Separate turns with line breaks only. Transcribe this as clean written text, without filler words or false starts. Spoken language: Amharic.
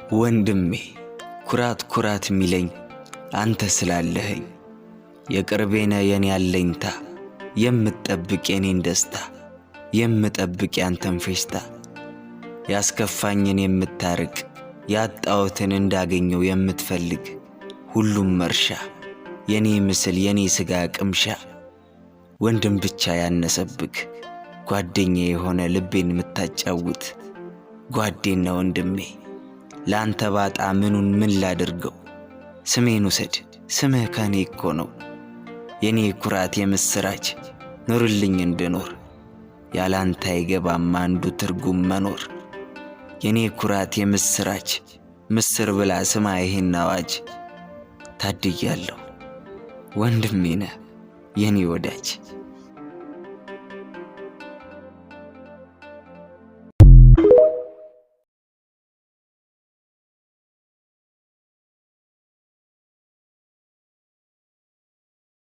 ወንድሜ ኩራት ኩራት ሚለኝ አንተ ስላለኸኝ የቅርቤነ የኔ ያለኝታ የምትጠብቅ የኔን ደስታ የምጠብቅ ያንተን ፌሽታ ያስከፋኝን የምታርቅ ያጣውትን እንዳገኘው የምትፈልግ ሁሉም መርሻ የኔ ምስል የኔ ስጋ ቅምሻ ወንድም ብቻ ያነሰብክ ጓደኛዬ የሆነ ልቤን ምታጫውት ጓዴና ወንድሜ ላንተ ባጣ ምኑን ምን ላድርገው ስሜን ውሰድ ስምህ ከኔ እኮ ነው የኔ ኩራት የምስራች ኑርልኝ እንድኖር ያላንተ አይገባም አንዱ ትርጉም መኖር የኔ ኩራት የምስራች ምስር ብላ ስማ ይሄን አዋጅ ታድያለሁ ወንድሜ ነህ የኔ ወዳጅ